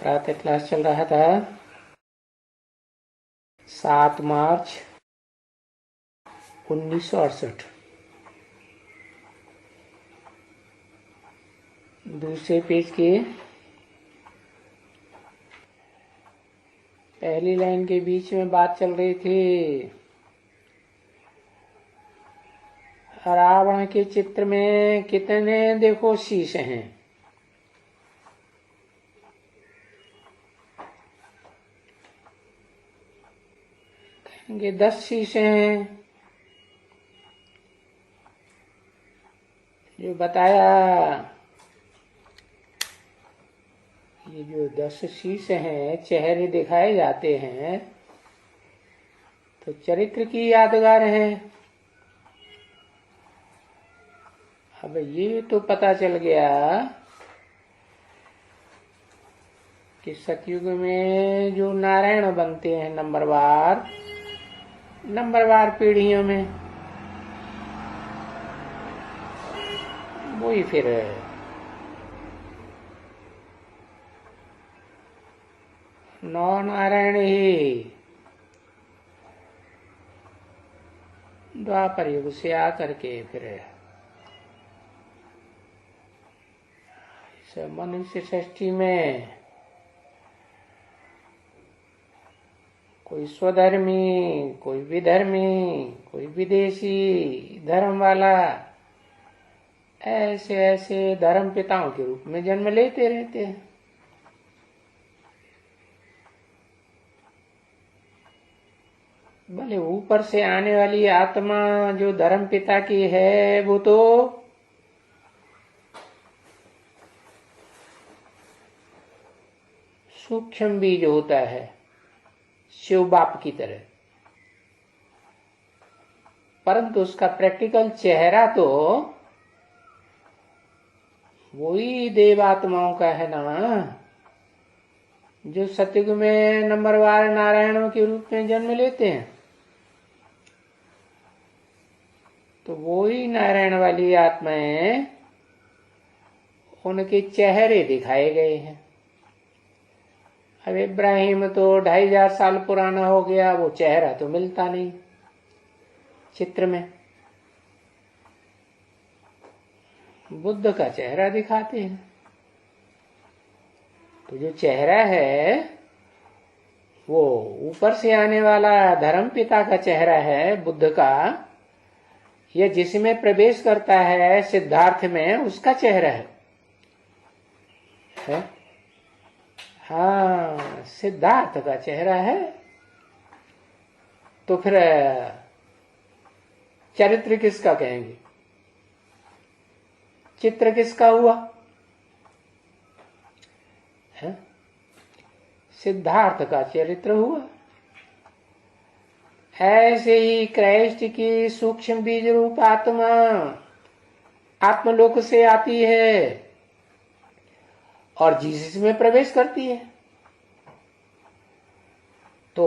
प्रातः क्लास चल रहा था 7 मार्च 1968। दूसरे पेज के पहली लाइन के बीच में बात चल रही थी। रावण के चित्र में कितने देखो शीश हैं। कहेंगे 10 शीशे हैं। जो बताया ये जो 10 शीश हैं, चेहरे दिखाए जाते हैं तो चरित्र की यादगार है। अब ये तो पता चल गया कि सतयुग में जो नारायण बनते हैं नंबरवार पीढ़ियों में, वही फिर नौ नारायण ही द्वापर युग से आकर के फिर इस मनुष्य सृष्टि में कोई स्वधर्मी, कोई विधर्मी, कोई विदेशी धर्म वाला, ऐसे ऐसे धर्म पिताओं के रूप में जन्म लेते रहते हैं। भले ऊपर से आने वाली आत्मा जो धर्म पिता की है वो तो सूक्ष्म बीज होता है, शिव बाप की तरह, परंतु उसका प्रैक्टिकल चेहरा तो वही देवात्माओं का है ना, जो सतयुग में नंबरवार नारायणों के रूप में जन्म लेते हैं। तो वही नारायण वाली आत्माएं, उनके चेहरे दिखाए गए हैं। अब इब्राहिम तो 2500 साल पुराना हो गया, वो चेहरा तो मिलता नहीं चित्र में। बुद्ध का चेहरा दिखाते हैं। तो जो चेहरा है वो ऊपर से आने वाला धर्म पिता का चेहरा है, बुद्ध का। यह जिसमें प्रवेश करता है सिद्धार्थ में, उसका चेहरा है? हाँ, सिद्धार्थ का चेहरा है। तो फिर चरित्र किसका कहेंगे? चित्र किसका हुआ है? सिद्धार्थ का चरित्र हुआ। ऐसे ही क्राइस्ट की सूक्ष्म बीज रूप आत्मा आत्मलोक से आती है और जीसस में प्रवेश करती है। तो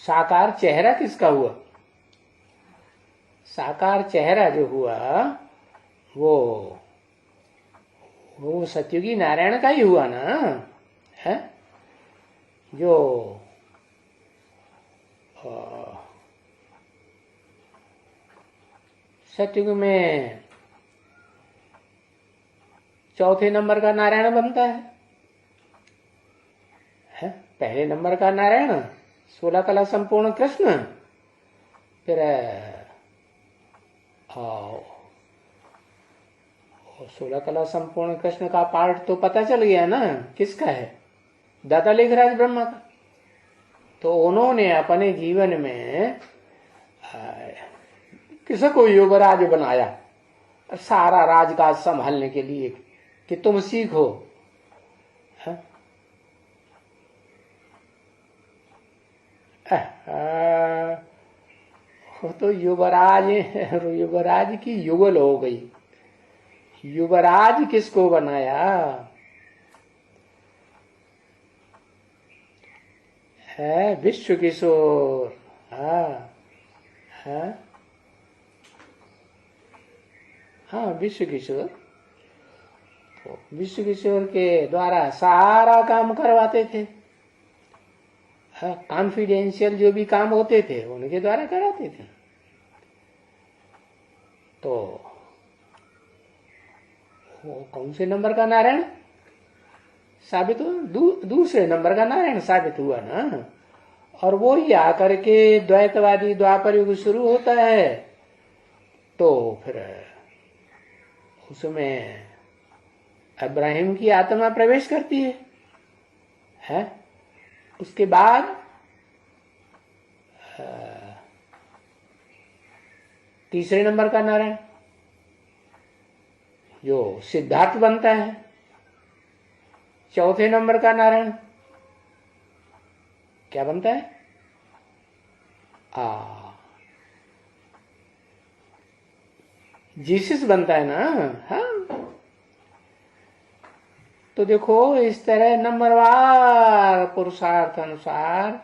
साकार चेहरा किसका हुआ? साकार चेहरा जो हुआ वो सतयुगी नारायण का ही हुआ ना, है? जो सतयुग में चौथे नंबर का नारायण बनता है? पहले नंबर का नारायण 16 कला संपूर्ण कृष्ण, फिर 16 कला संपूर्ण कृष्ण का पार्ट तो पता चल गया ना किसका है? दादा लेखराज ब्रह्मा का। तो उन्होंने अपने जीवन में किसी को युवराज बनाया सारा राजकाज संभालने के लिए कि तुम सीखो। तो युवराज की युगल हो गई। युवराज किसको बनाया है? विश्व किशोर। हाँ, विश्व किशोर। तो विश्व किशोर के द्वारा सारा काम करवाते थे, कॉन्फिडेंशियल जो भी काम होते थे उनके द्वारा कराते थे। तो वो कौन से नंबर का नारायण साबित हुआ? दूसरे नंबर का नारायण साबित हुआ ना। और वो ही आकर के द्वैतवादी द्वापर युग शुरू होता है, तो फिर उसमें इब्राहिम की आत्मा प्रवेश करती है? उसके बाद तीसरे नंबर का नारायण जो सिद्धार्थ बनता है। चौथे नंबर का नारायण क्या बनता है? जीसस बनता है ना। हाँ, तो देखो इस तरह नंबरवार पुरुषार्थ अनुसार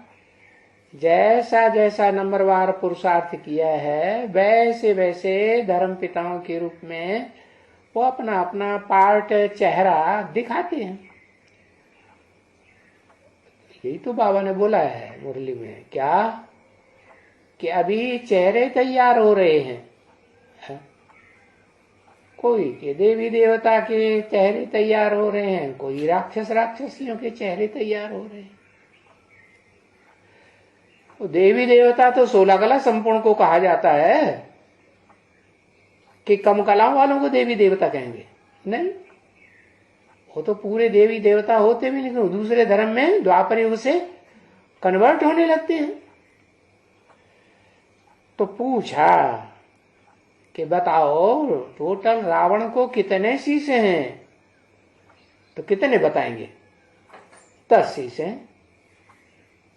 जैसा जैसा नंबरवार पुरुषार्थ किया है, वैसे वैसे धर्म पिताओं के रूप में वो अपना अपना पार्ट चेहरा दिखाते हैं। यही तो बाबा ने बोला है मुरली में, क्या कि अभी चेहरे तैयार हो रहे हैं। कोई के देवी देवता के चेहरे तैयार हो रहे हैं, कोई राक्षस राक्षसियों के चेहरे तैयार हो रहे हैं। तो देवी देवता तो 16 कला संपूर्ण को कहा जाता है कि कम कलाओं वालों को देवी देवता कहेंगे? नहीं, वो तो पूरे देवी देवता होते भी, लेकिन दूसरे धर्म में द्वापर युग से कन्वर्ट होने लगते हैं। तो पूछा कि बताओ टोटल रावण को कितने शीशे हैं? तो कितने बताएंगे? 10 शीशे।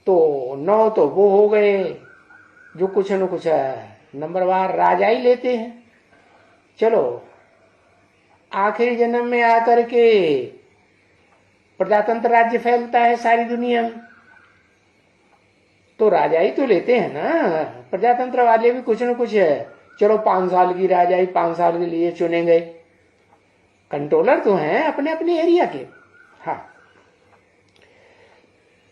तो 9 तो वो हो गए जो कुछ न कुछ नंबरवार राजा ही लेते हैं। चलो आखिरी जन्म में आकर के प्रजातंत्र राज्य फैलता है सारी दुनिया में, तो राजा ही तो लेते हैं ना। प्रजातंत्र वाले भी कुछ न कुछ चलो 5 साल की राजा ही 5 साल के लिए चुने गए, कंट्रोलर तो हैं अपने अपने एरिया के। हाँ,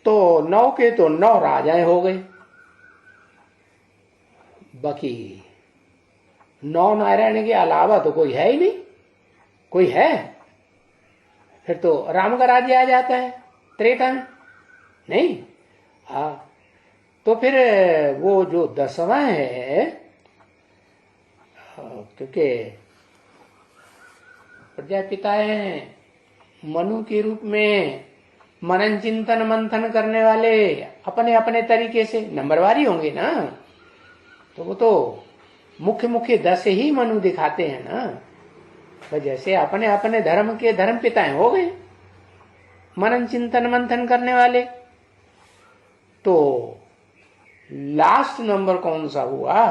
तो 9 के तो 9 राजाएं हो गए, बाकी 9 नारायण के अलावा तो कोई है ही नहीं। कोई है? फिर तो राम का राज्य आ जाता है त्रेता में, नहीं? हाँ, तो फिर वो जो 10वां है, क्योंकि प्रजापिता है मनु के रूप में मनन चिंतन मंथन करने वाले अपने अपने तरीके से नंबरवारी होंगे ना। तो वो तो मुख्य मुख्य 10 ही मनु दिखाते हैं ना। तो जैसे अपने अपने धर्म के धर्म पिताएं हो गए मनन चिंतन मंथन करने वाले। तो लास्ट नंबर कौन सा हुआ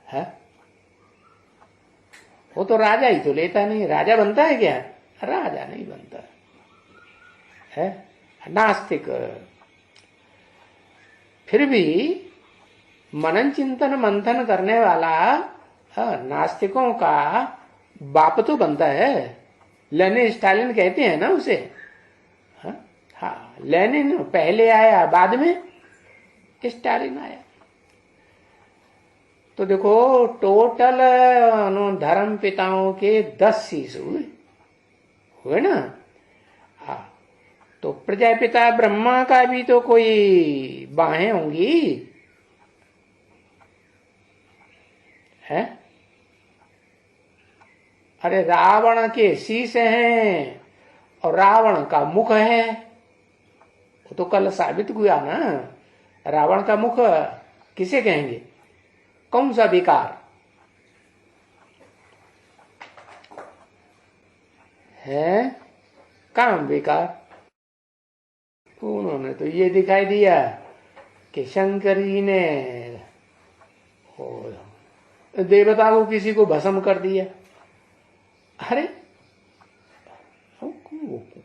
है? वो तो राजा ही तो लेता नहीं। राजा बनता है क्या? राजा नहीं बनता है, नास्तिक। फिर भी मनन चिंतन मंथन करने वाला नास्तिकों का बाप तो बनता है। लेनिन स्टालिन कहते हैं ना उसे। हाँ, लेनिन पहले आया, बाद में स्टालिन आया। तो देखो टोटल धर्म पिताओं के 10 शीश हुए ना। हाँ, तो प्रजापिता ब्रह्मा का भी तो कोई बाहें होंगी है? अरे रावण के शीश हैं और रावण का मुख है, वो तो कल साबित हुआ ना। रावण का मुख किसे कहेंगे? कौन सा विकार है? काम विकार। उन्होंने तो ये दिखाई दिया कि शंकर जी ने देवता को किसी को भस्म कर दिया। अरे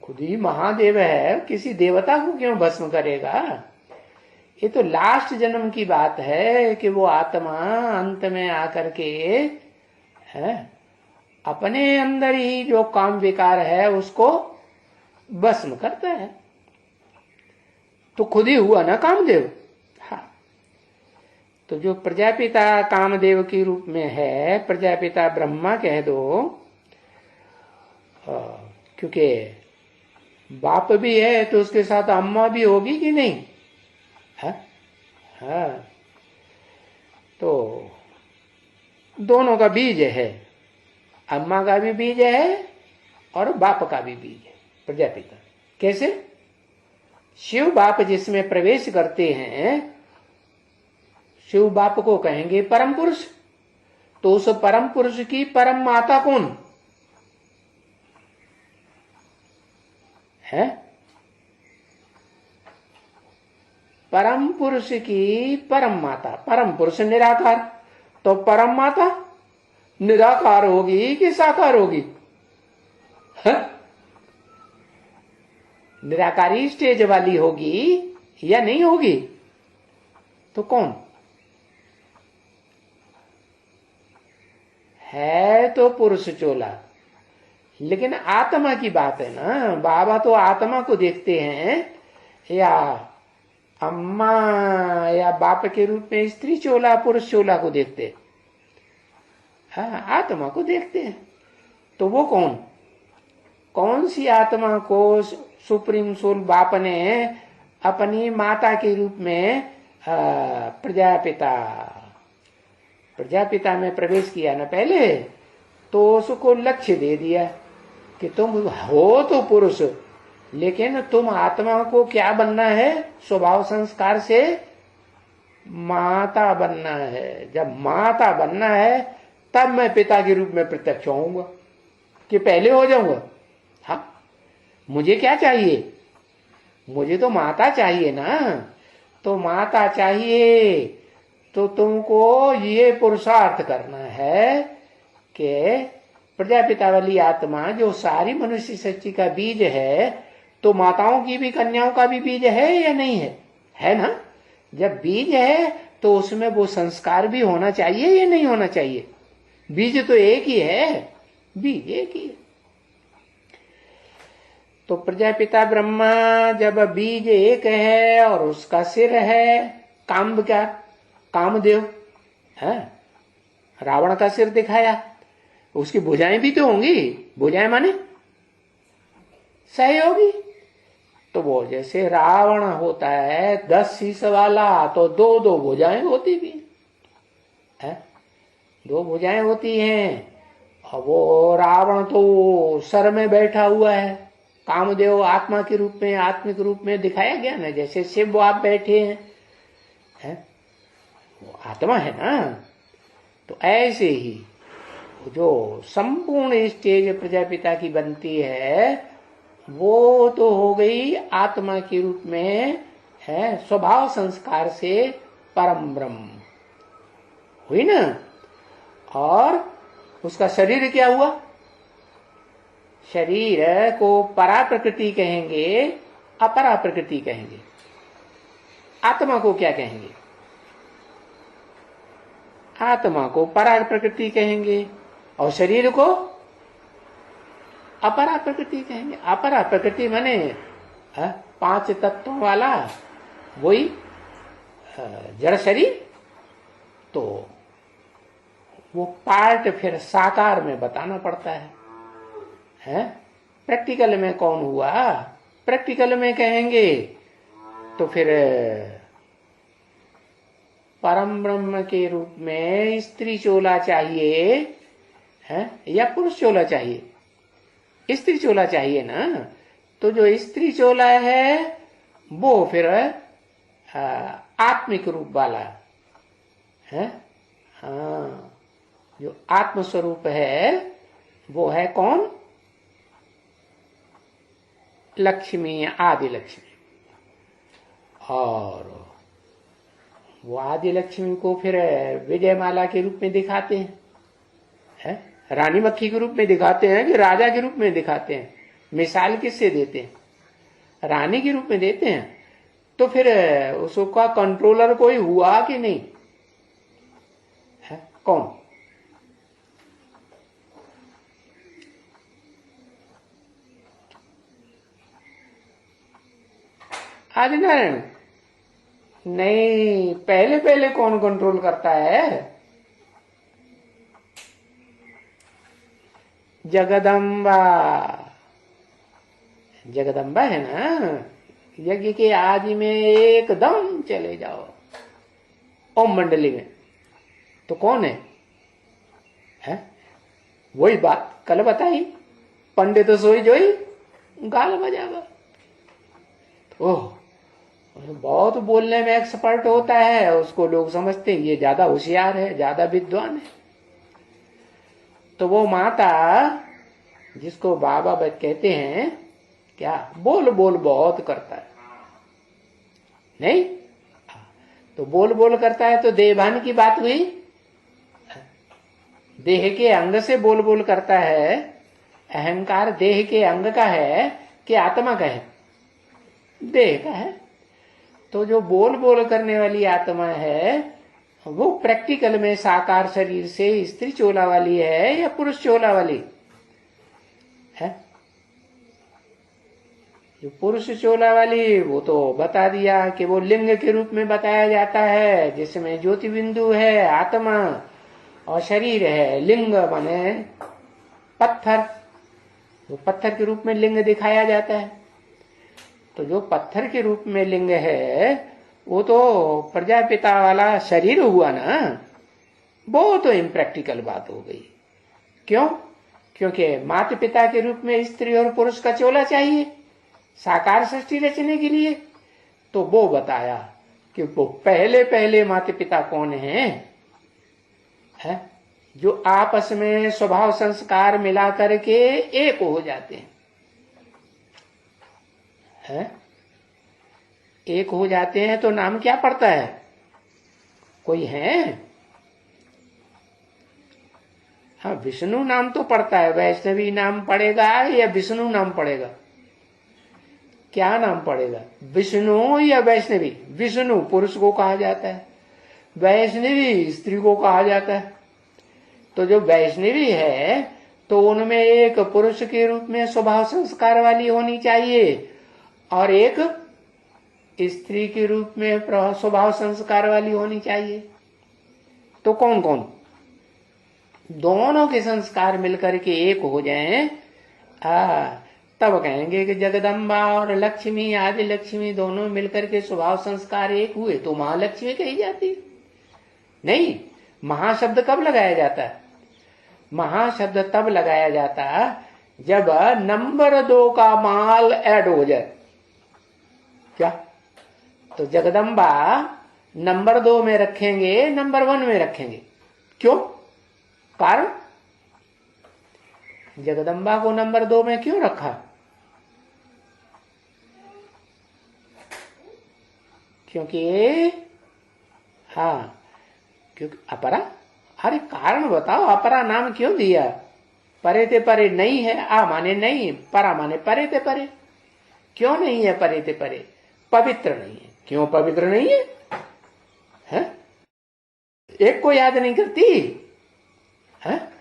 खुद ही महादेव है, किसी देवता को क्यों भस्म करेगा? ये तो लास्ट जन्म की बात है कि वो आत्मा अंत में आकर के है अपने अंदर ही जो काम विकार है उसको भस्म करता है। तो खुद ही हुआ ना कामदेव। हाँ, तो जो प्रजापिता कामदेव के रूप में है, प्रजापिता ब्रह्मा कह दो, क्योंकि बाप भी है तो उसके साथ अम्मा भी होगी कि नहीं? हाँ, हाँ, तो दोनों का बीज है, अम्मा का भी बीज है और बाप का भी बीज है, प्रजापिता। कैसे? शिव बाप जिसमें प्रवेश करते हैं, शिव बाप को कहेंगे परम पुरुष। तो उस परम पुरुष की परम माता कौन है? परम पुरुष की परम माता, परम पुरुष निराकार, तो परम माता निराकार होगी कि साकार होगी? है? निराकारी स्टेज वाली होगी या नहीं होगी? तो कौन है? तो पुरुष चोला। लेकिन आत्मा की बात है ना, बाबा तो आत्मा को देखते हैं, या अम्मा या बाप के रूप में स्त्री चोला पुरुष चोला को देखते हैं? हाँ, आत्मा को देखते हैं। तो वो कौन सी आत्मा को सुप्रीम सोल बाप ने अपनी माता के रूप में प्रजापिता में प्रवेश किया ना पहले, तो उसको लक्ष्य दे दिया कि तुम हो तो पुरुष, लेकिन तुम आत्मा को क्या बनना है? स्वभाव संस्कार से माता बनना है। जब माता बनना है तब मैं पिता के रूप में प्रत्यक्ष होऊंगा, कि पहले हो जाऊंगा? हाँ, मुझे क्या चाहिए? मुझे तो माता चाहिए ना। तो माता चाहिए तो तुमको ये पुरुषार्थ करना है कि प्रजापिता वाली आत्मा जो सारी मनुष्य सृष्टि का बीज है, तो माताओं की भी कन्याओं का भी बीज है या नहीं है? है ना? जब बीज है तो उसमें वो संस्कार भी होना चाहिए या नहीं होना चाहिए? बीज तो एक ही है, बीज एक ही है। तो प्रजापिता ब्रह्मा जब बीज एक है और उसका सिर है कामदेव है, रावण का सिर दिखाया, उसकी भुजाएं भी तो होंगी। भुजाएं माने सहयोगी। तो वो जैसे रावण होता है 10 शीश वाला, तो दो भुजाएं होती भी है, 2 भुजाएं होती हैं। और वो रावण तो सर में बैठा हुआ है, कामदेव आत्मा के रूप में, आत्मिक रूप में दिखाया गया ना, जैसे शिव आप बैठे हैं, वो आत्मा है ना। तो ऐसे ही जो संपूर्ण स्टेज प्रजापिता की बनती है, वो तो हो गई आत्मा के रूप में है, स्वभाव संस्कार से परम ब्रह्म हुई ना। और उसका शरीर क्या हुआ? शरीर को परा प्रकृति कहेंगे, अपरा प्रकृति कहेंगे। आत्मा को क्या कहेंगे? आत्मा को परा प्रकृति कहेंगे और शरीर को अपरा प्रकृति कहेंगे। अपरा प्रकृति माने 5 तत्वों वाला वही जड़ शरीर। तो वो पार्ट फिर साकार में बताना पड़ता है? प्रैक्टिकल में कौन हुआ? प्रैक्टिकल में कहेंगे तो फिर परम ब्रह्म के रूप में स्त्री चोला चाहिए है या पुरुष चोला चाहिए? स्त्री चोला चाहिए ना। तो जो स्त्री चोला है वो फिर आत्मिक रूप वाला है। हाँ, जो आत्म स्वरूप है वो है कौन? लक्ष्मी, आदि लक्ष्मी। और वो आदि लक्ष्मी को फिर विजयमाला के रूप में दिखाते हैं, रानी मक्खी के रूप में दिखाते हैं कि राजा के रूप में दिखाते हैं? मिसाल किससे देते हैं? रानी के रूप में देते हैं। तो फिर उसका कंट्रोलर कोई हुआ कि नहीं है? कौन? आदि नारायण? नहीं, पहले पहले कौन कंट्रोल करता है? जगदम्बा। जगदम्बा है ना। यज्ञ के आदि में एकदम चले जाओ ओम मंडली में, तो कौन है? वही बात कल बताई, पंडित सोई जोई गाल बजावा। ओह, बहुत बोलने में एक्सपर्ट होता है, उसको लोग समझते हैं ये ज्यादा होशियार है, ज्यादा विद्वान है। तो वो माता जिसको बाबा कहते हैं क्या, बोल बोल बहुत करता है, नहीं? तो बोल बोल करता है तो देहभान की बात हुई। देह के अंग से बोल बोल करता है। अहंकार देह के अंग का है कि आत्मा का है? देह का है। तो जो बोल बोल करने वाली आत्मा है वो प्रैक्टिकल में साकार शरीर से स्त्री चोला वाली है या पुरुष चोला वाली है? जो पुरुष चोला वाली वो तो बता दिया कि वो लिंग के रूप में बताया जाता है, जिसमें ज्योति बिंदु है, आत्मा और शरीर है। लिंग माने पत्थर, वो पत्थर के रूप में लिंग दिखाया जाता है। तो जो पत्थर के रूप में लिंग है वो तो प्रजापिता वाला शरीर हुआ ना। वो तो इम्प्रैक्टिकल बात हो गई। क्यों? क्योंकि माता पिता के रूप में स्त्री और पुरुष का चोला चाहिए साकार सृष्टि रचने के लिए। तो वो बताया कि वो पहले पहले माता पिता कौन है? जो आपस में स्वभाव संस्कार मिला करके एक हो जाते हैं। एक हो जाते हैं तो नाम क्या पड़ता है? कोई है? हाँ, विष्णु नाम तो पड़ता है। वैष्णवी नाम पड़ेगा या विष्णु नाम पड़ेगा? क्या नाम पड़ेगा, विष्णु या वैष्णवी? विष्णु पुरुष को कहा जाता है, वैष्णवी स्त्री को कहा जाता है। तो जो वैष्णवी है तो उनमें एक पुरुष के रूप में स्वभाव संस्कार वाली होनी चाहिए और एक स्त्री के रूप में स्वभाव संस्कार वाली होनी चाहिए। तो कौन कौन? दोनों के संस्कार मिलकर के एक हो जाएं, तब कहेंगे कि जगदम्बा और लक्ष्मी, आदि लक्ष्मी दोनों मिलकर के स्वभाव संस्कार एक हुए तो महालक्ष्मी कही जाती। नहीं, महाशब्द कब लगाया जाता है? महाशब्द तब लगाया जाता जब नंबर 2 का माल ऐड हो जाए। क्या? तो जगदम्बा नंबर 2 में रखेंगे, नंबर 1 में रखेंगे। क्यों? कारण जगदम्बा को नंबर 2 में क्यों रखा? क्योंकि क्योंकि अपरा। अरे कारण बताओ, अपरा नाम क्यों दिया? परे ते परे नहीं है, आ माने नहीं, परा माने परे ते परे। क्यों नहीं है परे ते परे? पवित्र नहीं है। क्यों पवित्र नहीं है? एक को याद नहीं करती है?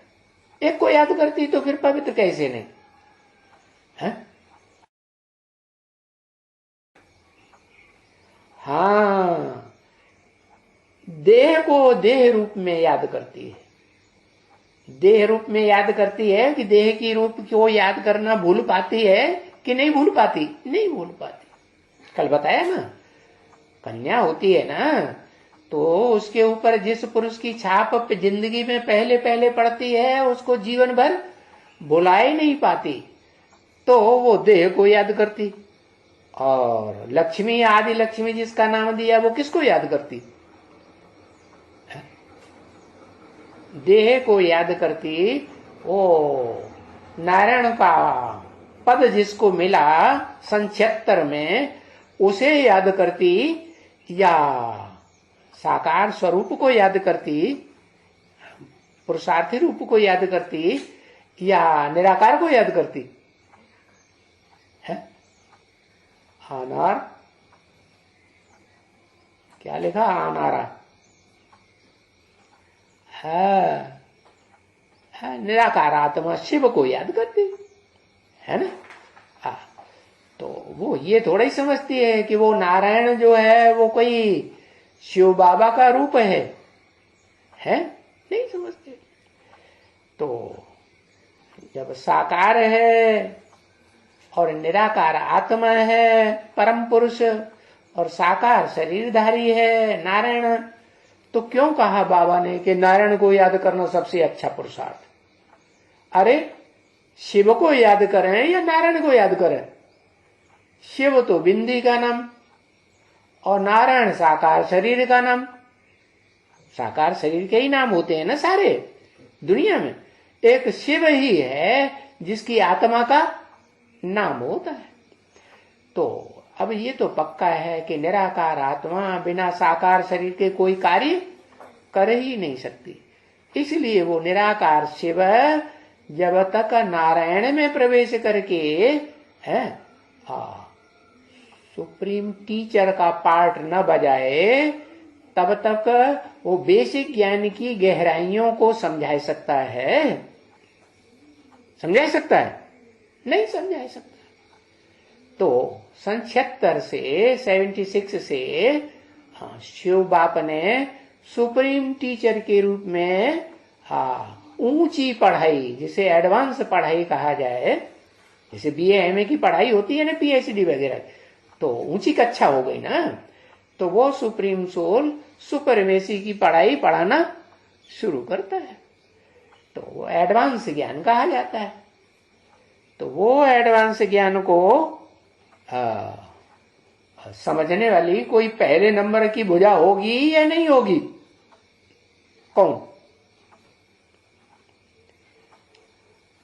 एक को याद करती तो फिर पवित्र कैसे नहीं है? हाँ, देह को देह रूप में याद करती है। देह रूप में याद करती है कि देह की रूप को याद करना भूल पाती है कि नहीं भूल पाती? नहीं भूल पाती। कल बताया ना, कन्या होती है ना तो उसके ऊपर जिस पुरुष की छाप जिंदगी में पहले पहले पड़ती है उसको जीवन भर भुला ही नहीं पाती, तो वो देह को याद करती। और लक्ष्मी, आदि लक्ष्मी जिसका नाम दिया, वो किसको याद करती? देह को याद करती। ओ नारायण का पद जिसको मिला सन 76 में, उसे याद करती या साकार स्वरूप को याद करती, पुरुषार्थी रूप को याद करती या निराकार को याद करती है? अनार क्या लिखा? अनारा है निराकार आत्मा शिव को याद करती है ना। तो वो ये थोड़ा ही समझती है कि वो नारायण जो है वो कोई शिव बाबा का रूप है? नहीं समझते। तो जब साकार है और निराकार आत्मा है परम पुरुष, और साकार शरीरधारी है नारायण, तो क्यों कहा बाबा ने कि नारायण को याद करना सबसे अच्छा पुरुषार्थ? अरे शिव को याद करें या नारायण को याद करें? शिव तो बिंदी का नाम और नारायण साकार शरीर का नाम। साकार शरीर के ही नाम होते हैं ना सारे दुनिया में। एक शिव ही है जिसकी आत्मा का नाम होता है। तो अब ये तो पक्का है कि निराकार आत्मा बिना साकार शरीर के कोई कार्य कर ही नहीं सकती। इसलिए वो निराकार शिव जब तक नारायण में प्रवेश करके है सुप्रीम टीचर का पार्ट न बजाए, तब तक वो बेसिक ज्ञान की गहराइयों को समझा सकता है? समझा सकता है? नहीं समझा सकता। तो सन 76 से शिव बाप ने सुप्रीम टीचर के रूप में ऊंची पढ़ाई, जिसे एडवांस पढ़ाई कहा जाए, जैसे बीए एमए की पढ़ाई होती है ना, पीएचडी वगैरह, तो ऊंची कक्षा हो गई ना, तो वो सुप्रीम सोल सुपरमेसी की पढ़ाई पढ़ाना शुरू करता है। तो वो एडवांस ज्ञान कहा जाता है। तो वो एडवांस ज्ञान को समझने वाली कोई पहले नंबर की भुजा होगी या नहीं होगी? कौन?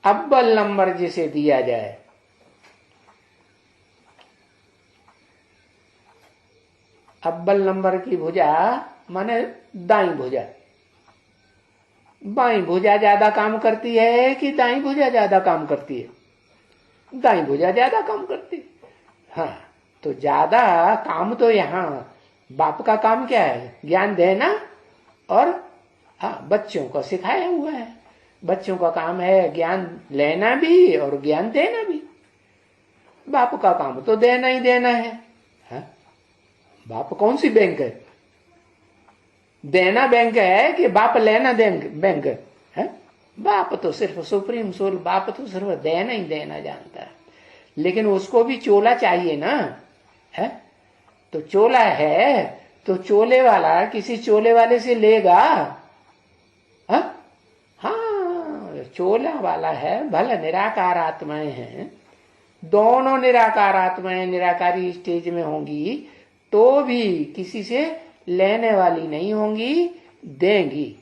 अव्वल नंबर जिसे दिया जाए, अव्वल नंबर की भुजा माने दाई भुजा। बाई भुजा ज्यादा काम करती है कि दाई भुजा ज्यादा काम करती है? दाई भुजा ज्यादा काम करती है। हाँ, तो ज्यादा काम तो यहाँ बाप का काम क्या है? ज्ञान देना और बच्चों को सिखाया हुआ है। बच्चों का काम है ज्ञान लेना भी और ज्ञान देना भी। बाप का काम तो देना ही देना है। बाप कौन सी बैंक है? देना बैंक है कि बाप लेना बैंक है? बाप तो सिर्फ सुप्रीम सोल, बाप तो सिर्फ देना ही देना जानता है। लेकिन उसको भी चोला चाहिए ना, है? तो चोला है तो चोले वाला किसी चोले वाले से लेगा? हाँ, चोला वाला है। भले निराकार आत्माएं हैं, दोनों निराकार आत्माएं निराकारी स्टेज में होंगी तो भी किसी से लेने वाली नहीं होंगी, देंगी।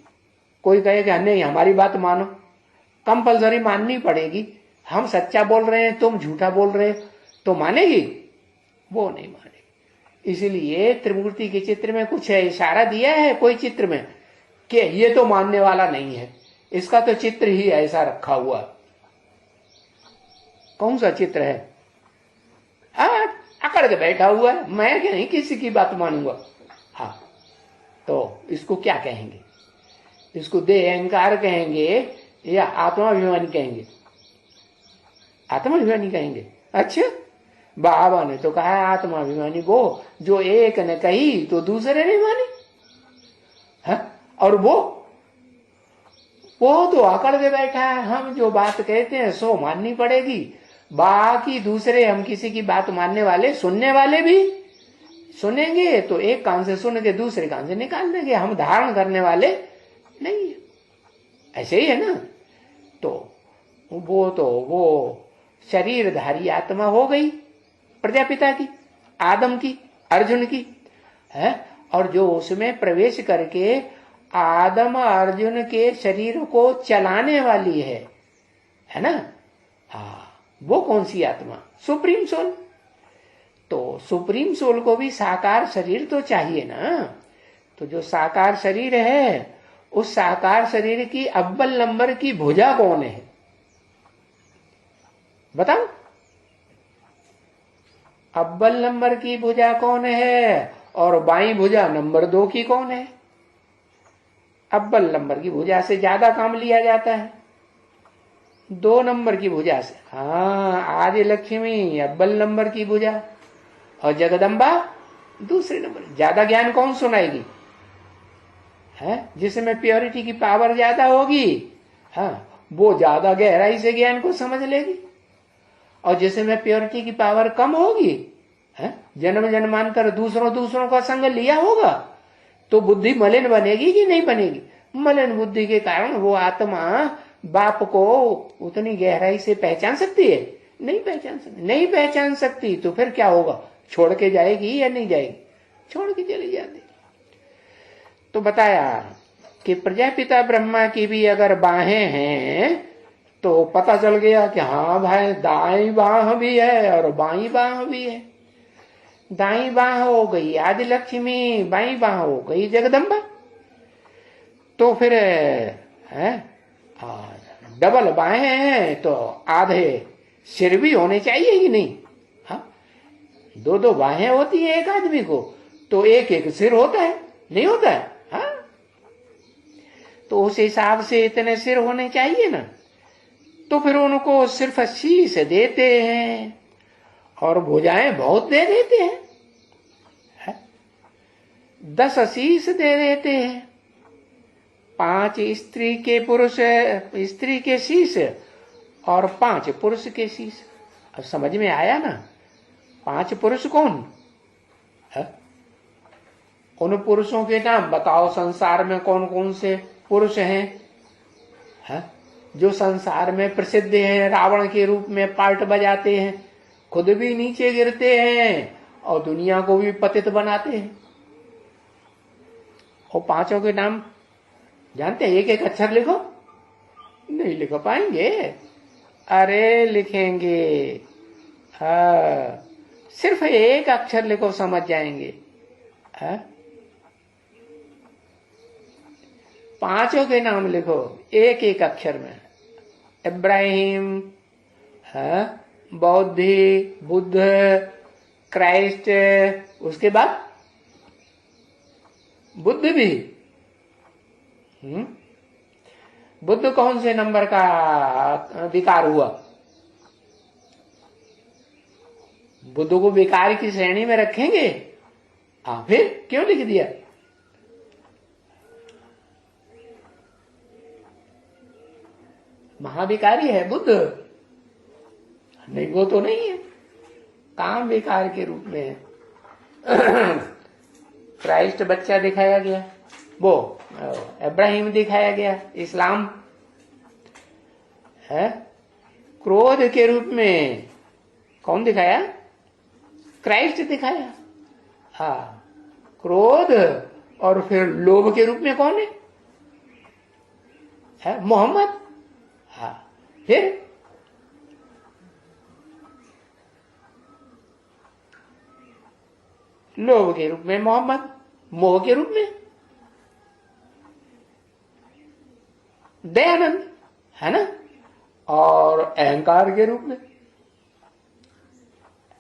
कोई कहेगा नहीं हमारी बात मानो, कंपलसरी माननी पड़ेगी। हम सच्चा बोल रहे हैं, तुम झूठा बोल रहे हो, तो मानेगी? वो नहीं मानेगी। इसलिए त्रिमूर्ति के चित्र में कुछ इशारा दिया है कोई चित्र में कि ये तो मानने वाला नहीं है, इसका तो चित्र ही ऐसा रखा हुआ। कौन सा चित्र है? अकड़ के बैठा हुआ है, मैं क्या नहीं किसी की बात मानूंगा। हाँ, तो इसको क्या कहेंगे? इसको देह अहंकार कहेंगे या आत्माभिमानी कहेंगे? आत्माभिमानी कहेंगे। अच्छा, बाबा ने तो कहा आत्माभिमानी वो जो एक ने कही तो दूसरे ने मानी। और वो तो अकड़ के बैठा है, हम जो बात कहते हैं सो माननी पड़ेगी। बाकी दूसरे, हम किसी की बात मानने वाले, सुनने वाले भी सुनेंगे तो एक कान से सुन के दूसरे कान से निकाल देंगे। हम धारण करने वाले नहीं है। ऐसे ही है ना। तो वो शरीरधारी आत्मा हो गई प्रजापिता की, आदम की, अर्जुन की है। और जो उसमें प्रवेश करके आदम अर्जुन के शरीर को चलाने वाली है ना। हाँ, वो कौन सी आत्मा? Supreme soul. तो सुप्रीम सोल को भी साकार शरीर तो चाहिए ना। तो जो साकार शरीर है, उस साकार शरीर की अव्वल नंबर की भुजा कौन है? बताओ, अव्वल नंबर की भुजा कौन है और बाई भुजा नंबर 2 की कौन है? अव्वल नंबर की भुजा से ज्यादा काम लिया जाता है। 2 नंबर की भुजा से। हाँ, आदि लक्ष्मी अव्वल नंबर की भुजा और जगदम्बा दूसरे नंबर। ज्यादा ज्ञान कौन सुनाएगी? है जिसमें प्योरिटी की पावर ज्यादा होगी, हाँ, वो ज्यादा गहराई से ज्ञान को समझ लेगी। और जिसमें प्योरिटी की पावर कम होगी, है जन्म जन्मांतर दूसरों का संग लिया होगा, तो बुद्धि मलिन बनेगी कि नहीं बनेगी? मलिन बुद्धि के कारण वो आत्मा बाप को उतनी गहराई से पहचान सकती है? नहीं पहचान सकती। नहीं पहचान सकती तो फिर क्या होगा? छोड़ के जाएगी या नहीं जाएगी? छोड़ के चली जाती। तो बताया कि प्रजापिता ब्रह्मा की भी अगर बाहें हैं तो पता चल गया कि हाँ भाई, दाई बाह भी है और बाई बाह भी है। दाई बाह हो गई आदि लक्ष्मी, बाई बाह हो गई जगदम्बा। तो फिर है डबल बाहें हैं तो आधे सिर भी होने चाहिए कि नहीं? हाँ, 2 बाहें होती है एक आदमी को, तो एक सिर होता है, नहीं होता है? हाँ, तो उस हिसाब से इतने सिर होने चाहिए ना। तो फिर उनको सिर्फ शीश देते हैं और भुजाएं बहुत दे देते हैं, 10 शीश दे देते हैं। 5 स्त्री के शीश और 5 पुरुष के शीश। अब समझ में आया ना? 5 पुरुष कौन है? उन पुरुषों के नाम बताओ संसार में कौन कौन से पुरुष हैं, है? जो संसार में प्रसिद्ध हैं, रावण के रूप में पार्ट बजाते हैं, खुद भी नीचे गिरते हैं और दुनिया को भी पतित बनाते हैं। और 5 के नाम जानते हैं? एक अक्षर लिखो। नहीं लिख पाएंगे? अरे लिखेंगे। सिर्फ एक अक्षर लिखो, समझ जाएंगे। 5 के नाम लिखो एक अक्षर में। इब्राहिम, बौद्धि, बुद्ध, क्राइस्ट, उसके बाद बुद्ध भी। बुद्ध कौन से नंबर का विकार हुआ? बुद्ध को विकार की श्रेणी में रखेंगे? फिर क्यों लिख दिया? महाविकारी है बुद्ध? नहीं, वो तो नहीं है, काम विकार के रूप में है। क्राइस्ट बच्चा दिखाया गया, वो इब्राहिम दिखाया गया, इस्लाम है। क्रोध के रूप में कौन दिखाया? क्राइस्ट दिखाया। हाँ, क्रोध। और फिर लोभ के रूप में कौन है? मोहम्मद। हाँ, फिर लोभ के रूप में मोहम्मद, मोह के रूप में दयानंद, है ना? और अहंकार के रूप में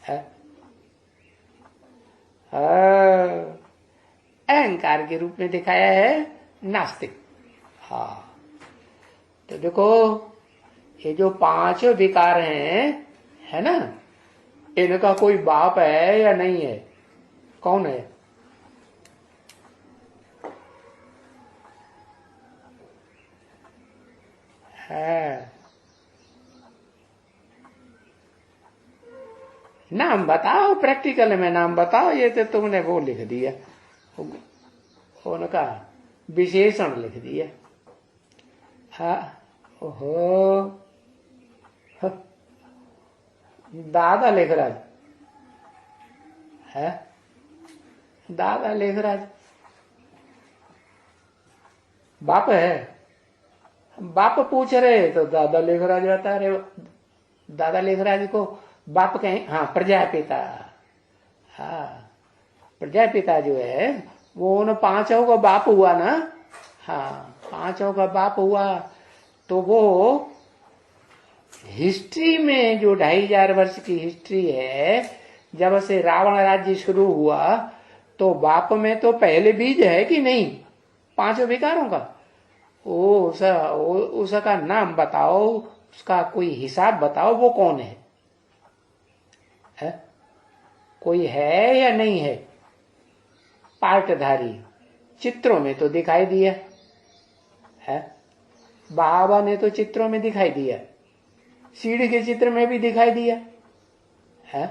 है, अहंकार के रूप में दिखाया है नास्तिक। हाँ, तो देखो ये जो 5 विकार हैं, है ना, इनका कोई बाप है या नहीं है? कौन है? नाम बताओ, प्रैक्टिकल में नाम बताओ। ये तो तुमने वो लिख दिया, उनका विशेषण लिख दिया। हाँ, ओहो, दादा लेखराज है, दादा लेखराज बाप है। बाप पूछ रहे तो दादा लेखराज बता रहे। दादा लेखराज को बाप कहें? हाँ, प्रजापिता। हाँ, प्रजापिता जो है वो उन 5 का बाप हुआ ना। हाँ, 5 का बाप हुआ। तो वो हिस्ट्री में जो 2500 वर्ष की हिस्ट्री है, जब से रावण राज्य शुरू हुआ, तो बाप में तो पहले बीज है कि नहीं 5 विकारों का? उसका नाम बताओ, उसका कोई हिसाब बताओ, वो कौन है? कोई है या नहीं है? पार्टधारी चित्रों में तो दिखाई दिया है, बाबा ने तो चित्रों में दिखाई दिया, सीढ़ी के चित्र में भी दिखाई दिया है।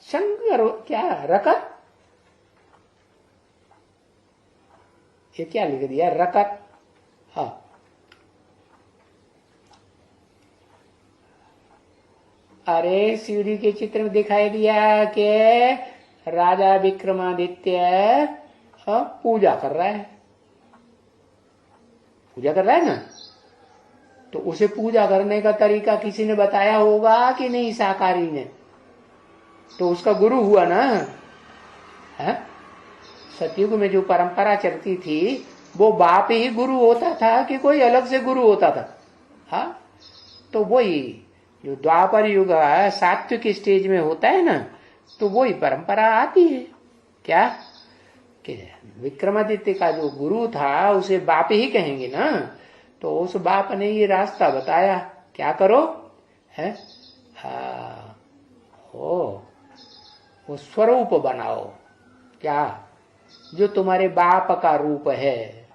शंकर क्या रकत, ये क्या लिख दिया रकत? हाँ, अरे सीढ़ी के चित्र में दिखाई दिया कि राजा विक्रमादित्य पूजा कर रहा है, पूजा कर रहा है ना, तो उसे पूजा करने का तरीका किसी ने बताया होगा कि नहीं? शाकाहारी ने, तो उसका गुरु हुआ ना। है सतयुग में जो परंपरा चलती थी वो बाप ही गुरु होता था कि कोई अलग से गुरु होता था? हाँ, तो वही जो द्वापर युग सात्विक स्टेज में होता है ना, तो वही परंपरा आती है। क्या कि विक्रमादित्य का जो गुरु था उसे बाप ही कहेंगे ना, तो उस बाप ने ये रास्ता बताया, क्या करो है, वो स्वरूप बनाओ, क्या जो तुम्हारे बाप का रूप है,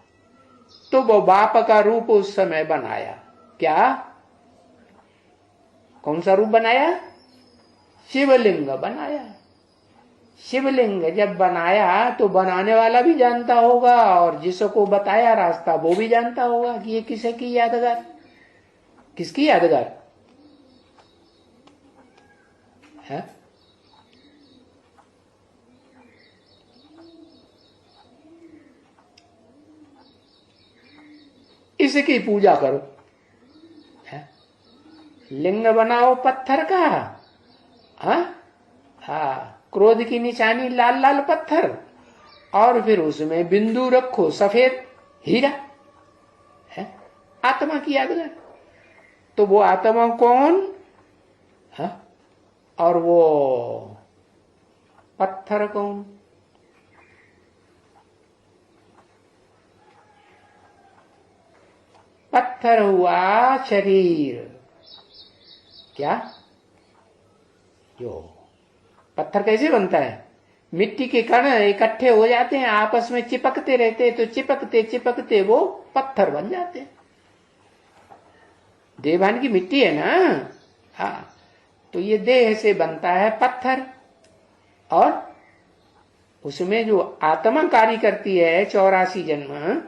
तो वो बाप का रूप उस समय बनाया। क्या कौन सा रूप बनाया? शिवलिंग बनाया। शिवलिंग जब बनाया तो बनाने वाला भी जानता होगा और जिसको बताया रास्ता वो भी जानता होगा कि ये किसे की यादगार, किसकी यादगार है? इसकी पूजा करो, है? लिंग बनाओ पत्थर का, हाँ, क्रोध की निशानी लाल लाल पत्थर, और फिर उसमें बिंदु रखो सफेद हीरा, है? आत्मा की यादगार। तो वो आत्मा कौन है और वो पत्थर कौन? पत्थर हुआ शरीर। क्या जो पत्थर कैसे बनता है? मिट्टी के कण इकट्ठे हो जाते हैं, आपस में चिपकते रहते हैं, तो चिपकते चिपकते वो पत्थर बन जाते हैं। देवान की मिट्टी है ना, हाँ, तो ये देह से बनता है पत्थर, और उसमें जो आत्मा कार्य करती है 84 जन्म,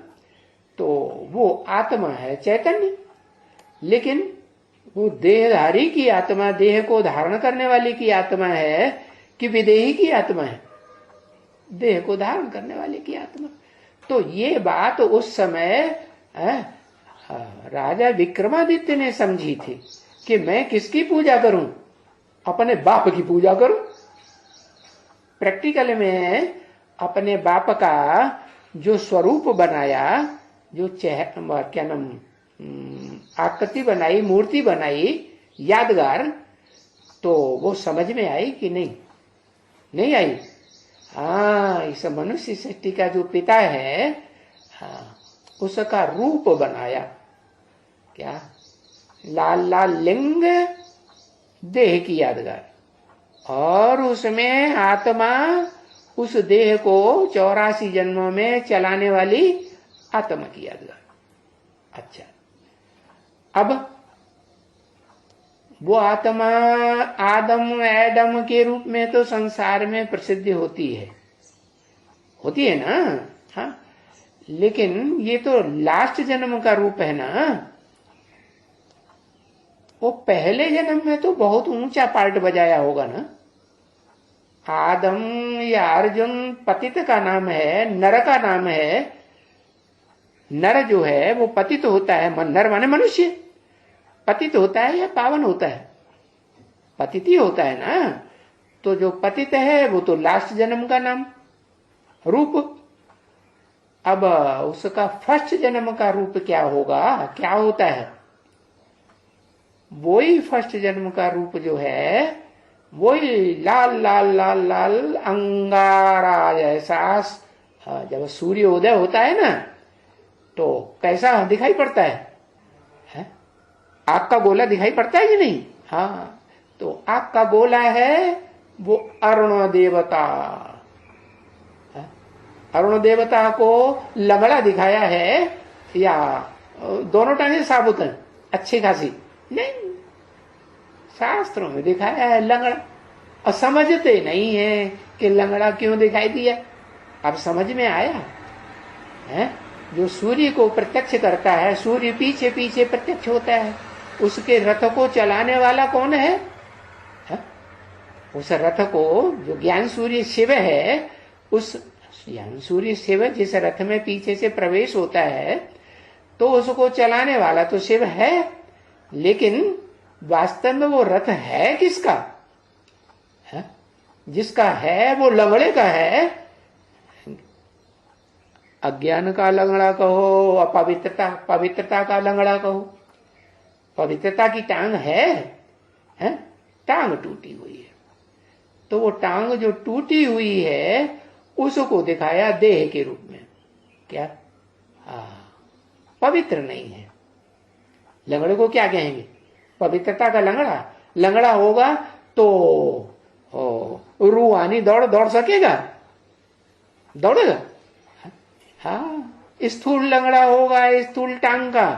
तो वो आत्मा है चैतन्य। लेकिन वो देहधारी की आत्मा, देह को धारण करने वाली की आत्मा है कि विदेही की आत्मा है? देह को धारण करने वाले की आत्मा। तो ये बात उस समय राजा विक्रमादित्य ने समझी थी कि मैं किसकी पूजा करूं? अपने बाप की पूजा करूं। प्रैक्टिकल में अपने बाप का जो स्वरूप बनाया, जो क्या नाम आकृति बनाई, मूर्ति बनाई, यादगार, तो वो समझ में आई कि नहीं? नहीं आई। हाँ, इस मनुष्य सृष्टि का जो पिता है, हाँ, उसका रूप बनाया। क्या? लाल लाल लिंग, देह की यादगार, और उसमें आत्मा उस देह को 84 जन्मों में चलाने वाली आत्मा की यादगार। अच्छा, अब वो आत्मा आदम एडम के रूप में तो संसार में प्रसिद्ध होती है ना, हाँ, लेकिन ये तो लास्ट जन्म का रूप है ना। वो पहले जन्म में तो बहुत ऊंचा पार्ट बजाया होगा ना। आदम या अर्जुन पतित का नाम है, नर का नाम है। नर जो है वो पतित होता है, नर माने मनुष्य, पतित होता है या पावन होता है? पतित ही होता है ना। तो जो पतित है वो तो लास्ट जन्म का नाम रूप। अब उसका फर्स्ट जन्म का रूप क्या होगा, क्या होता है? वही फर्स्ट जन्म का रूप जो है वही लाल लाल लाल लाल अंगारा जैसा जब सूर्य उदय होता है ना तो कैसा दिखाई पड़ता है? आग का गोला दिखाई पड़ता है कि नहीं? हाँ, तो आग का गोला है वो अरुण देवता। अरुण देवता को लंगड़ा दिखाया है या दोनों टांगे साबुत है अच्छी खासी? नहीं, शास्त्रों में दिखाया है लंगड़ा। और समझते नहीं है कि लंगड़ा क्यों दिखाई दिया। अब समझ में आया है? जो सूर्य को प्रत्यक्ष करता है, सूर्य पीछे पीछे प्रत्यक्ष होता है, उसके रथ को चलाने वाला कौन है? उस रथ को जो ज्ञान सूर्य शिव है, उस ज्ञान सूर्य शिव जिस रथ में पीछे से प्रवेश होता है तो उसको चलाने वाला तो शिव है, लेकिन वास्तव में वो रथ है किसका? जिसका है वो लंगड़े का है। अज्ञान का लंगड़ा कहो, अपवित्रता पवित्रता का लंगड़ा कहो। पवित्रता की टांग है? टांग टूटी हुई है, तो वो टांग जो टूटी हुई है उसको दिखाया देह के रूप में। क्या? पवित्र नहीं है। लंगड़े को क्या कहेंगे? पवित्रता का लंगड़ा। लंगड़ा होगा तो रूहानी दौड़ सकेगा? दौड़ेगा? हाँ, स्थूल लंगड़ा होगा, स्थूल टांग का,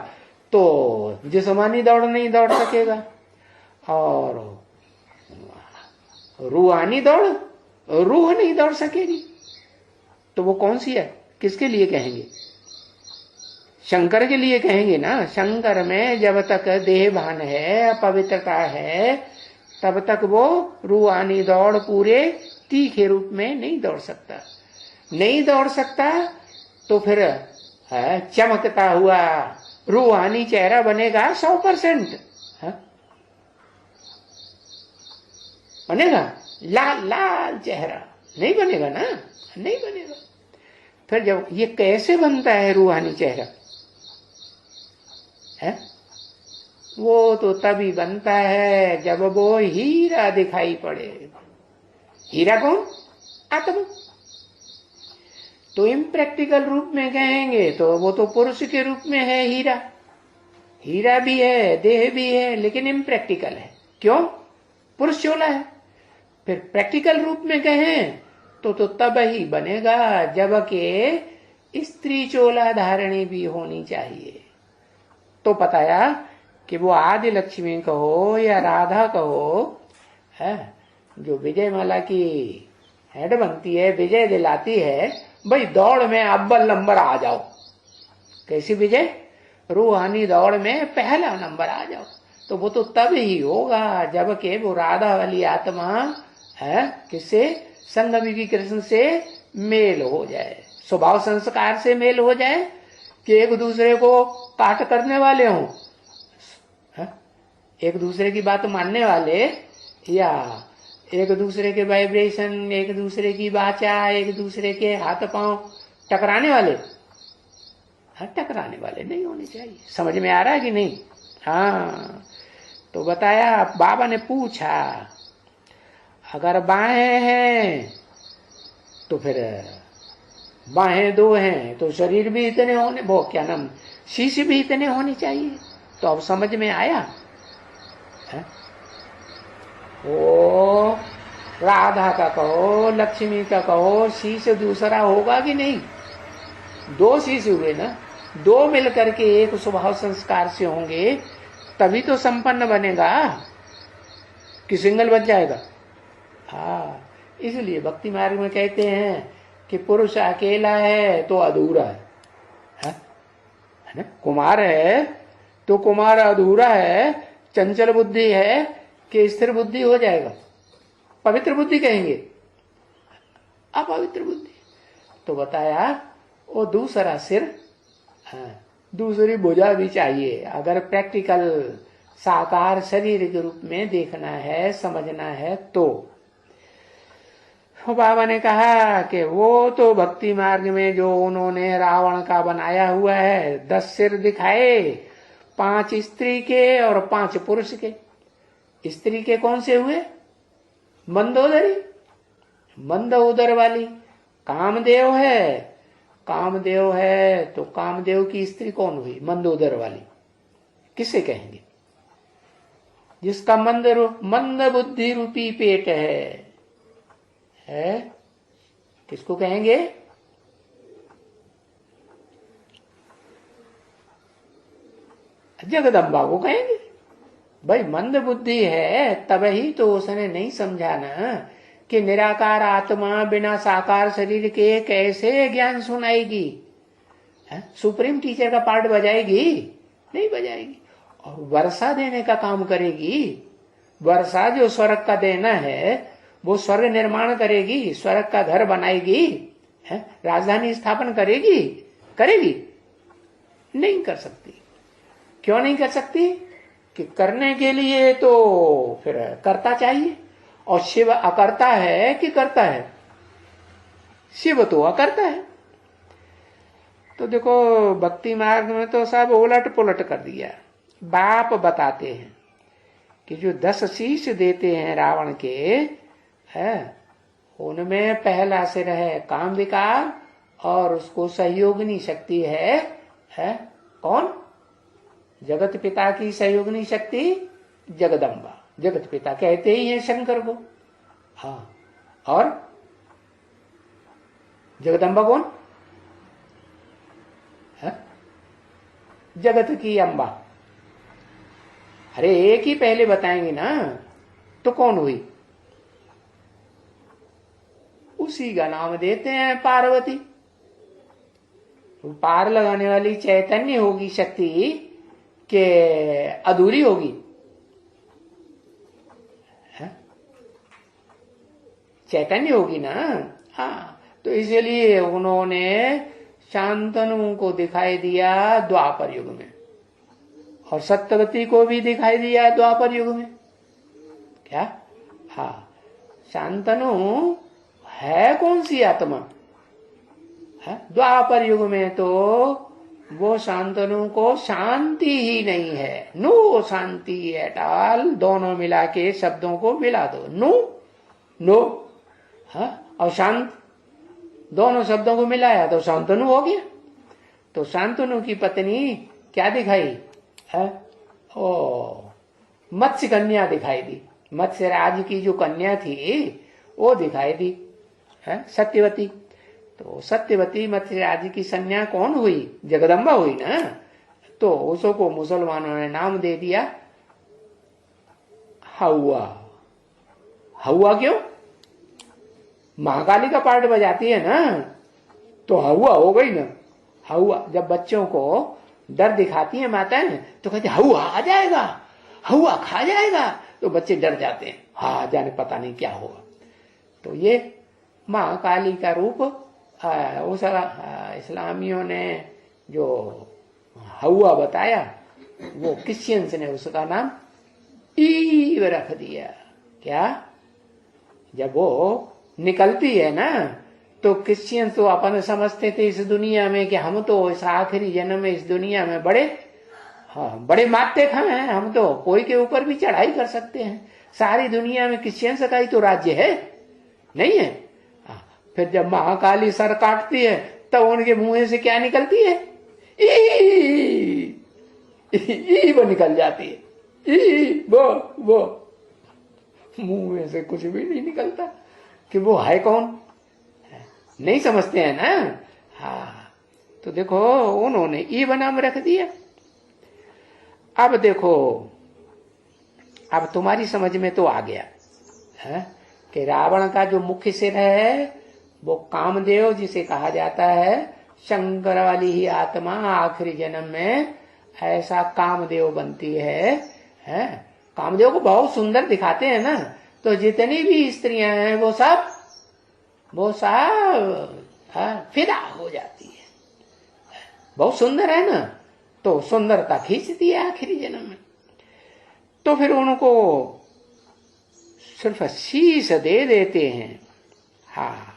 तो जिस्मानी दौड़ नहीं दौड़ सकेगा। और रूहानी दौड़, रूह नहीं दौड़ सकेगी। तो वो कौन सी है? किसके लिए कहेंगे? शंकर के लिए कहेंगे ना। शंकर में जब तक देह भान है, पवित्रता है, तब तक वो रूहानी दौड़ पूरे तीखे रूप में नहीं दौड़ सकता। नहीं दौड़ सकता तो फिर चमकता हुआ रूहानी चेहरा बनेगा 100%। बनेगा? लाल लाल चेहरा नहीं बनेगा ना, नहीं बनेगा। फिर जब ये कैसे बनता है रूहानी चेहरा? वो तो तभी बनता है जब वो हीरा दिखाई पड़े। हीरा कौन? आत्मा। तो इम्प्रैक्टिकल रूप में कहेंगे तो वो तो पुरुष के रूप में है हीरा। हीरा भी है, देह भी है, लेकिन इम्प्रैक्टिकल है। क्यों? पुरुष चोला है। फिर प्रैक्टिकल रूप में कहें तो तब ही बनेगा जबकि स्त्री चोला धारणी भी होनी चाहिए। तो बताया कि वो आदि लक्ष्मी कहो या राधा कहो, है जो विजय माला की हेड बनती है, विजय दिलाती है, भाई दौड़ में अव्वल नंबर आ जाओ। कैसी विजय? रूहानी दौड़ में पहला नंबर आ जाओ। तो वो तो तब ही होगा जबकि वो राधा वाली आत्मा है किससे? संगमी कृष्ण से मेल हो जाए, स्वभाव संस्कार से मेल हो जाए कि एक दूसरे को काट करने वाले हों, एक दूसरे की बात मानने वाले, या एक दूसरे के वाइब्रेशन, एक दूसरे की वाचा, एक दूसरे के हाथ पांव टकराने वाले। टकराने वाले नहीं होने चाहिए। समझ में आ रहा है कि नहीं? हाँ, तो बताया। बाबा ने पूछा अगर बाहें हैं तो फिर बाहें दो हैं तो शरीर भी इतने होने, वो क्या नाम, शीश भी इतने होने चाहिए। तो अब समझ में आया है? ओ राधा का कहो, लक्ष्मी का कहो, शीश दूसरा होगा कि नहीं? दो शीश हुए ना, दो मिलकर के एक स्वभाव संस्कार से होंगे तभी तो संपन्न बनेगा कि सिंगल बच जाएगा। हाँ, इसलिए भक्ति मार्ग में कहते हैं कि पुरुष अकेला है तो अधूरा है ना? कुमार है तो कुमार अधूरा है, चंचल बुद्धि है कि स्थिर बुद्धि हो जाएगा। पवित्र बुद्धि कहेंगे, अपवित्र बुद्धि। तो बताया वो दूसरा सिर, दूसरी भुजा भी चाहिए अगर प्रैक्टिकल साकार शरीर के रूप में देखना है, समझना है। तो बाबा ने कहा कि वो तो भक्ति मार्ग में जो उन्होंने रावण का बनाया हुआ है, 10 सिर दिखाए, 5 स्त्री के और 5 पुरुष के। स्त्री के कौन से हुए? मंदोदरी, मंद उदर वाली। कामदेव है, कामदेव है तो कामदेव की स्त्री कौन हुई? मंद उदर वाली। किसे कहेंगे? जिसका मंद बुद्धि रूपी पेट है? किसको कहेंगे? जगदम्बा को कहेंगे। भाई मंद बुद्धि है, तब ही तो उसने नहीं समझा ना कि निराकार आत्मा बिना साकार शरीर के कैसे ज्ञान सुनाएगी। सुप्रीम टीचर का पार्ट बजाएगी? नहीं बजाएगी। और वर्षा देने का काम करेगी। वर्षा जो स्वर्ग का देना है, वो स्वर्ग निर्माण करेगी, स्वर्ग का घर बनाएगी, राजधानी स्थापन करेगी? करेगी? नहीं कर सकती। क्यों नहीं कर सकती? कि करने के लिए तो फिर करता चाहिए। और शिव अकर्ता है कि करता है? शिव तो अकर्ता है। तो देखो भक्ति मार्ग में तो सब उलट पुलट कर दिया। बाप बताते हैं कि जो 10 शीश देते हैं रावण के, है उनमें पहला सिर है काम विकार, और उसको सहयोगिनी शक्ति है कौन? जगत पिता की सहयोगिनी शक्ति जगदम्बा। जगत पिता कहते ही है शंकर को। हाँ, और जगदम्बा कौन है? जगत की अम्बा। अरे एक ही पहले बताएंगे ना, तो कौन हुई? उसी का नाम देते हैं पार्वती। पार लगाने वाली चैतन्य होगी शक्ति के अधूरी होगी? चैतन्य होगी ना। हाँ, तो इसलिए उन्होंने शांतनु को दिखाई दिया द्वापर युग में, और सत्यवती को भी दिखाई दिया द्वापर युग में। क्या? हाँ, शांतनु है कौन सी आत्मा? है द्वापर युग में तो वो शांतनु को शांति ही नहीं है। No shanti at all. दोनों मिला के शब्दों को मिला दो, नो। हाँ, और शांत, दोनों शब्दों को मिलाया तो शांतनु हो गया। तो शांतनु की पत्नी क्या दिखाई? मत्स्य कन्या दिखाई दी। मत्स्य राज की जो कन्या थी वो दिखाई दी, है सत्यवती। तो सत्यवती मत्स्य राज की कन्या कौन हुई? जगदम्बा हुई ना। तो उसको मुसलमानों ने नाम दे दिया हवा। हवा क्यों? महाकाली का पार्ट बजाती है ना, तो हवा हो गई ना। हवा, जब बच्चों को डर दिखाती है माताएं तो कहते हवा आ जाएगा, हवा खा जाएगा, तो बच्चे डर जाते हैं। हाँ, जाने पता नहीं क्या होगा। तो ये महाकाली का रूप उस इस्लामियों ने जो हवा बताया, वो क्रिश्चियंस ने उसका नाम ईव रख दिया। क्या? जब वो निकलती है ना, तो क्रिश्चियन तो अपन समझते थे इस दुनिया में कि हम तो इस आखिरी जन्म में इस दुनिया में बड़े माते खाए हैं, हम तो कोई के ऊपर भी चढ़ाई कर सकते हैं। सारी दुनिया में क्रिश्चियन का ही तो राज्य है, नहीं है? फिर जब महाकाली सर काटती है तब उनके मुंह से क्या निकलती है? वो निकल जाती है। वो मुंह में से कुछ भी नहीं निकलता कि वो है कौन। नहीं समझते हैं ना। हाँ, तो देखो उन्होंने ई नाम रख दिया। अब देखो, अब तुम्हारी समझ में तो आ गया है कि रावण का जो मुख्य सिर है वो कामदेव, जिसे कहा जाता है शंकर वाली ही आत्मा आखिरी जन्म में ऐसा कामदेव बनती है। कामदेव को बहुत सुंदर दिखाते हैं ना, तो जितनी भी स्त्रियां हैं वो सब फिदा हो जाती है। बहुत सुंदर है ना, तो सुंदरता खींचती है आखिरी जन्म में। तो फिर उनको सिर्फ शीश दे देते हैं। हाँ,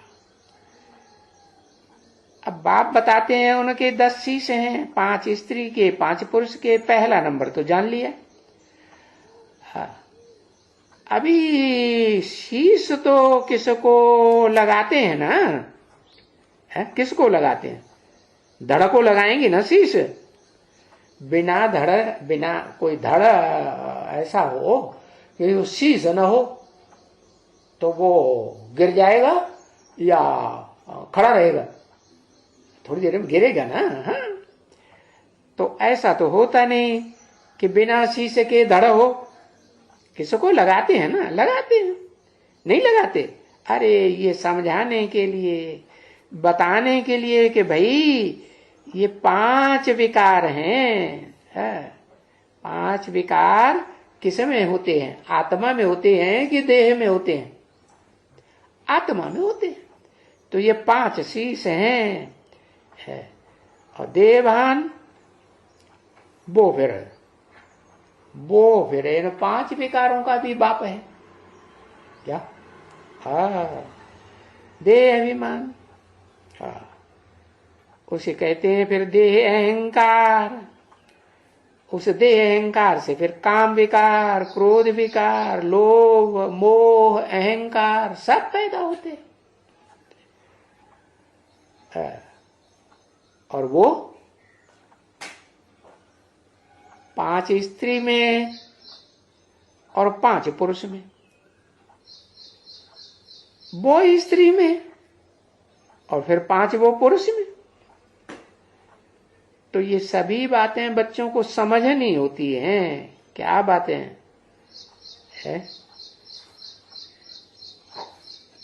अब बाप बताते हैं उनके 10 शीश हैं, 5 स्त्री के 5 पुरुष के। पहला नंबर तो जान लिया। हाँ, अभी शीश तो किसको लगाते हैं ना, है किसको लगाते हैं? धड़ को लगाएंगे ना शीश। बिना धड़, बिना कोई धड़ ऐसा हो कि वो शीश न हो तो वो गिर जाएगा या खड़ा रहेगा? थोड़ी देर में गिरेगा ना। हाँ, तो ऐसा तो होता नहीं कि बिना शीशे के धड़ हो। किसको लगाते हैं ना, लगाते हैं, नहीं लगाते। अरे ये समझाने के लिए, बताने के लिए कि भाई ये 5 विकार हैं। 5 विकार किस में होते हैं? आत्मा में होते हैं कि देह में होते हैं? आत्मा में होते हैं। तो ये 5 शीश हैं, है। और देवान वो फिर इन 5 विकारों का भी बाप है क्या? देह अभिमान। उसे कहते हैं फिर देह अहंकार। उस देह अहंकार से फिर काम विकार, क्रोध विकार, लोभ, मोह, अहंकार सब पैदा होते हैं। और वो 5 स्त्री में और 5 पुरुष में, वो स्त्री में और फिर 5 वो पुरुष में। तो ये सभी बातें बच्चों को समझनी होती हैं। क्या बातें है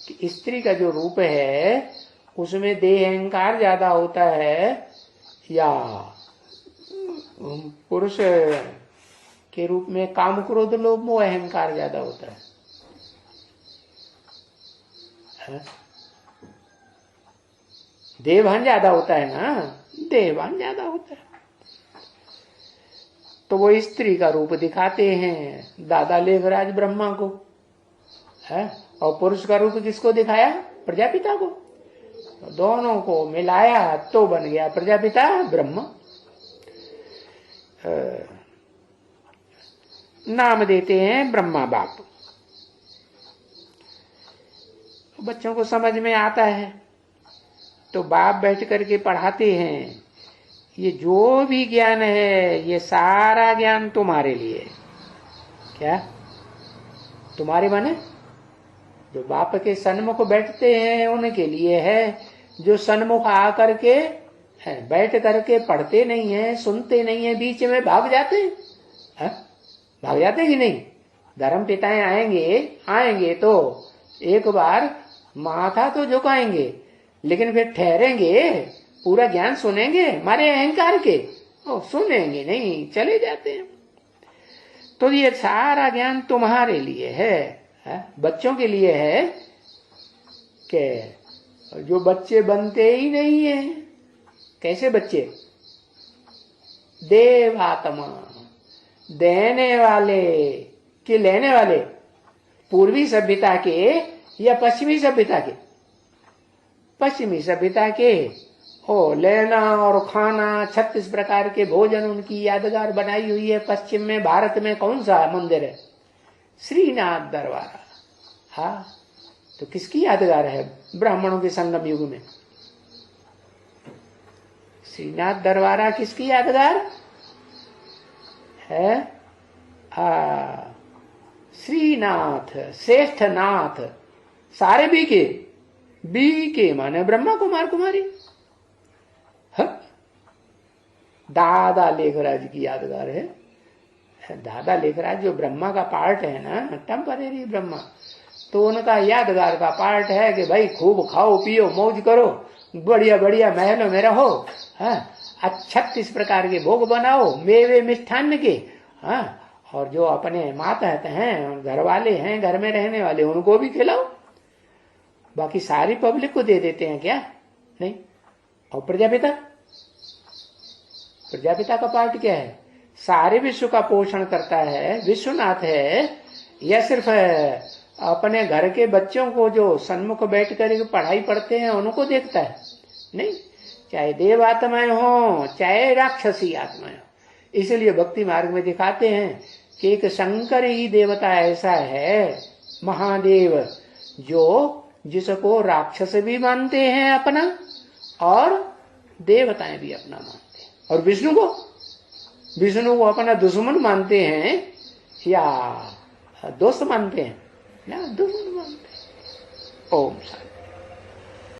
कि स्त्री का जो रूप है उसमें देह अहंकार ज्यादा होता है या पुरुष के रूप में काम क्रोध लोभ मोह अहंकार ज्यादा होता है? देहभान ज्यादा होता है ना, देहभान ज्यादा होता है। तो वो स्त्री का रूप दिखाते हैं दादा लेखराज ब्रह्मा को, है, और पुरुष का रूप किसको दिखाया? प्रजापिता को। तो दोनों को मिलाया तो बन गया प्रजापिता ब्रह्मा। नाम देते हैं ब्रह्मा बाप। बच्चों को समझ में आता है तो बाप बैठ करके पढ़ाते हैं ये जो भी ज्ञान है ये सारा ज्ञान तुम्हारे लिए। क्या तुम्हारे माने? जो बाप के सन्मुख बैठते हैं उनके लिए है, जो सन्मुख आकर के बैठ करके पढ़ते नहीं है, सुनते नहीं है, बीच में भाग जाते हैं। भाग जाते कि नहीं? धर्म पिताएं आएंगे तो एक बार माथा तो झुकाएंगे, लेकिन फिर ठहरेंगे, पूरा ज्ञान सुनेंगे हमारे अहंकार के? सुनेंगे नहीं, चले जाते हैं। तो ये सारा ज्ञान तुम्हारे लिए है, बच्चों के लिए है कि जो बच्चे बनते ही नहीं है। कैसे बच्चे? देवात्मा, देने वाले कि लेने वाले? पूर्वी सभ्यता के या पश्चिमी सभ्यता के? पश्चिमी सभ्यता के। लेना और खाना, 36 प्रकार के भोजन उनकी यादगार बनाई हुई है। पश्चिम में, भारत में कौन सा मंदिर है? श्रीनाथ दरबार। हाँ, तो किसकी यादगार है? ब्राह्मणों के संगम युग में श्रीनाथ दरबारा किसकी यादगार है? श्रीनाथ, श्रेष्ठ नाथ, सारे बी के माने ब्रह्मा कुमार कुमारी। दादा लेखराज की यादगार है। दादा लेखराज जो ब्रह्मा का पार्ट है ना, टेम्परेरी ब्रह्मा, तो उनका यादगार का पार्ट है कि भाई खूब खाओ पियो मौज करो, बढ़िया बढ़िया महलों में रहो, 36 प्रकार के भोग बनाओ, मेवे मिष्ठान्न के। और जो अपने मातहत हैं, घर वाले हैं, घर में रहने वाले, उनको भी खिलाओ। बाकी सारी पब्लिक को दे देते हैं क्या? नहीं। और प्रजापिता का पार्ट क्या है? सारे विश्व का पोषण करता है, विश्वनाथ है। या सिर्फ अपने घर के बच्चों को जो सन्मुख बैठ कर पढ़ाई पढ़ते हैं उनको देखता है? नहीं। चाहे देव आत्माएं हो चाहे राक्षसी आत्माएं हो। इसलिए भक्ति मार्ग में दिखाते हैं कि एक शंकर ही देवता ऐसा है, महादेव, जो जिसको राक्षस भी मानते हैं अपना और देवताएं भी अपना मानते हैं, और विष्णु को अपना दुश्मन मानते हैं या दोस्त मानते हैं, या दुश्मन मानते हैं। ओम शांति।